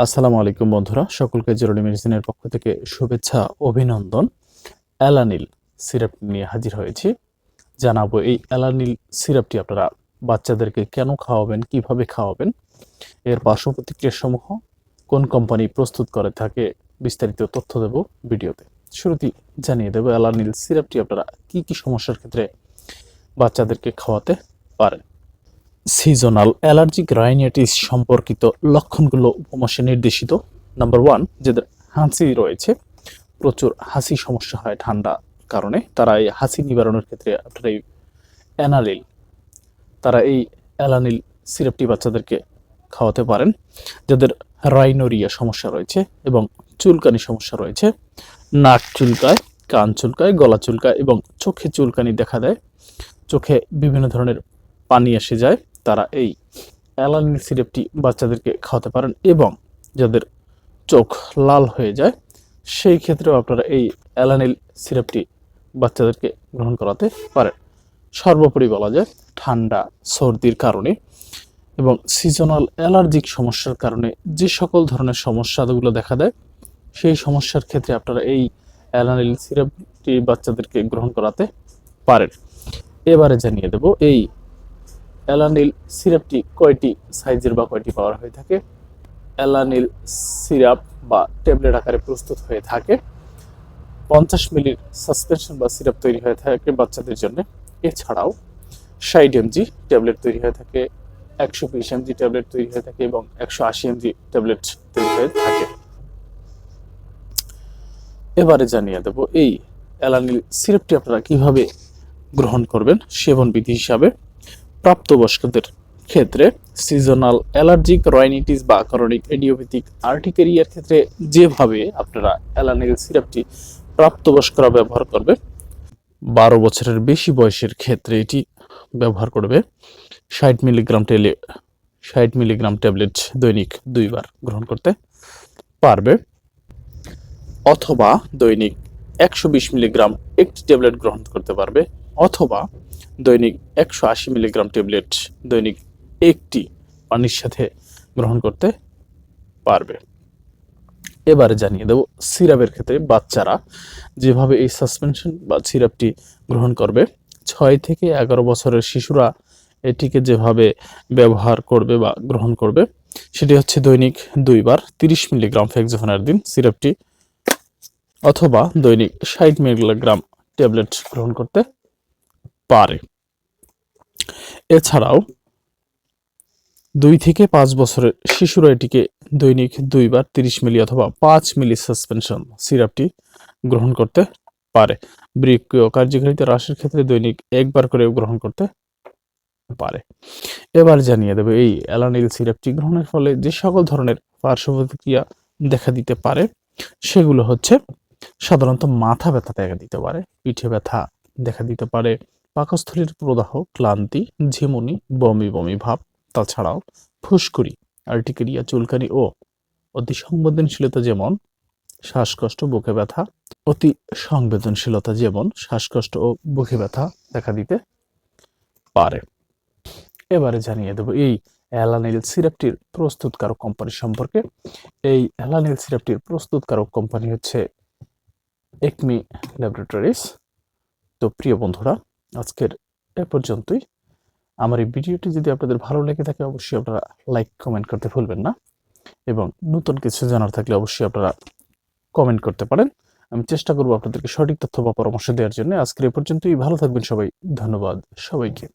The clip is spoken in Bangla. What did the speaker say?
আসসালামু আলাইকুম বন্ধুরা, সকলকে জরুরি মেডিসিনের পক্ষ থেকে শুভেচ্ছা অভিনন্দন। অ্যালানিল সিরাপ নিয়ে হাজির হয়েছি। জানাবো এই অ্যালানিল সিরাপটি আপনারা বাচ্চাদেরকে কেন খাওয়াবেন, কিভাবে খাওয়াবেন, এর পার্শ্ব প্রতিক্রিয়া সমূহ, কোন কোম্পানি প্রস্তুত করে থাকে, বিস্তারিত তথ্য দেব ভিডিওতে। শুরুতেই জানিয়ে দেব অ্যালানিল সিরাপটি আপনারা কি কি সমস্যার ক্ষেত্রে বাচ্চাদেরকে খাওয়াতে পারেন। সিজনাল অ্যালার্জিক রাইনাইটিস সম্পর্কিত লক্ষণগুলো উপমাসে নির্দেশিত। নাম্বার 1, যাদের হাঁচি রয়েছে, প্রচুর হাসি সমস্যা হয় ঠান্ডা কারণে, তারা এই হাসি নিবারণের ক্ষেত্রে আপনারা এই অ্যালানিল সিরাপটি বাচ্চাদেরকে খাওয়াতে পারেন। যাদের রাইনোরিয়া সমস্যা রয়েছে এবং চুলকানি সমস্যা রয়েছে, নাক চুলকায়, কান চুলকায়, গলা চুলকায় এবং চোখে চুলকানি দেখা দেয়, চোখে বিভিন্ন ধরনের পানি এসে যায়, তারা এই অ্যালানিল সিরাপটি বাচ্চাদেরকে খাওয়াতে পারেন। এবং যাদের চোখ লাল হয়ে যায়, সেই ক্ষেত্রেও আপনারা এই অ্যালানিল সিরাপটি বাচ্চাদেরকে গ্রহণ করাতে পারেন। সর্বোপরি বলা যায়, ঠান্ডা সর্দির কারণে এবং সিজনাল অ্যালার্জিক সমস্যার কারণে যে সকল ধরনের সমস্যাগুলো দেখা দেয়, সেই সমস্যার ক্ষেত্রে আপনারা এই অ্যালানিল সিরাপটি বাচ্চাদেরকে গ্রহণ করাতে পারেন। এবারে জানিয়ে দেব এই অ্যালানিল সিরাপটি কয়টি সাইজের বা কয়টি পাওয়ার হয়ে থাকে। অ্যালানিল সিরাপ বা ট্যাবলেট আকারে প্রস্তুত হয়ে থাকে। 50 মিলির সাসপেনশন বা সিরাপ তৈরি হয়ে থাকে বাচ্চাদের জন্য। এছাড়াও 60 mg ট্যাবলেট তৈরি হয়ে থাকে, 120 mg ট্যাবলেট তৈরি হয়ে থাকে এবং 180 mg ট্যাবলেট তৈরি হয়ে থাকে। এবারে জানিয়ে দেব এই অ্যালানিল সিরাপটি আপনারা কিভাবে গ্রহণ করবেন সেবন বিধি হিসাবে। প্রাপ্তবয়স্কদের ক্ষেত্রে সিজনাল অ্যালার্জিক রাইনাইটিস বা ক্রনিক ইডিওপ্যাথিক আর্টিকেরিয়ার ক্ষেত্রে যেভাবে আপনারা অ্যালানিল সিরাপটি প্রাপ্তবয়স্করা ব্যবহার করবে, 12 বছরের বেশি বয়সের ক্ষেত্রে এটি ব্যবহার করবে 60 মিলিগ্রাম ট্যাবলেট দৈনিক 2 বার গ্রহণ করতে পারবে, অথবা দৈনিক 120 মিলিগ্রাম একটি ট্যাবলেট গ্রহণ করতে পারবে, অথবা দৈনিক 180 মিলিগ্রাম ট্যাবলেট দৈনিক একটি পানির সাথে গ্রহণ করতে পারবে। এবারে জানিয়ে দেব সিরাপের ক্ষেত্রে বাচ্চারা যেভাবে এই সাসপেনশন বা সিরাপটি গ্রহণ করবে, 6 থেকে 11 বছরের শিশুরা এটিকে যেভাবে ব্যবহার করবে বা গ্রহণ করবে, সেটি হচ্ছে দৈনিক 2 বার 30 মিলিগ্রাম ফেক্সোফেনারদিন সিরাপটি, অথবা দৈনিক 60 মিলিগ্রাম ট্যাবলেট গ্রহণ করতে পারে। এছাড়াও 2 থেকে 5 বছরের শিশুরা এটিকে দৈনিক 2 বার 30 মিলি অথবা 5 মিলি সাসপেনশন সিরাপটি গ্রহণ করতে পারে। বৃক্কীয় কার্যকারিতা হ্রাসের ক্ষেত্রে দৈনিক 1 বার করে গ্রহণ করতে পারে। এবার জানিয়ে দেবে এই অ্যালানিল সিরাপটি গ্রহণের ফলে যে সকল ধরনের পার্শ্ব প্রতিক্রিয়া দেখা দিতে পারে, সেগুলো হচ্ছে সাধারণত মাথা ব্যথা দেখা দিতে পারে, পিঠে ব্যথা দেখা দিতে পারে, পাকস্থলীর প্রদাহ, ক্লান্তি, ঝিমুনি, বমি বমি ভাব, তাছাড়াও ফুসকুড়ি, আর্টিকেরিয়া, চুলকানি ও অতি সংবেদনশীলতা যেমন শ্বাসকষ্ট, বুকে ব্যথা, অতি সংবেদনশীলতা যেমন শ্বাসকষ্ট ও বুকে ব্যথা দেখা দিতে পারে। এবারে জানিয়ে দেব এই অ্যালানিল সিরাপটির প্রস্তুতকারক কোম্পানি সম্পর্কে। এই অ্যালানিল সিরাপটির প্রস্তুতকারক কোম্পানি হচ্ছে একমি ল্যাবরেটরিজ। তো প্রিয় বন্ধুরা, আজকের এ পর্যন্তই। আমার এই ভিডিওটি যদি আপনাদের ভালো লেগে থাকে, অবশ্যই আপনারা লাইক কমেন্ট করতে ভুলবেন না, এবং নতুন কিছু জানার থাকলে অবশ্যই আপনারা কমেন্ট করতে পারেন। আমি চেষ্টা করব আপনাদেরকে সঠিক তথ্য বা পরামর্শ দেওয়ার জন্য। আজকের এ পর্যন্তই। ভালো থাকবেন সবাই। ধন্যবাদ সবাইকে।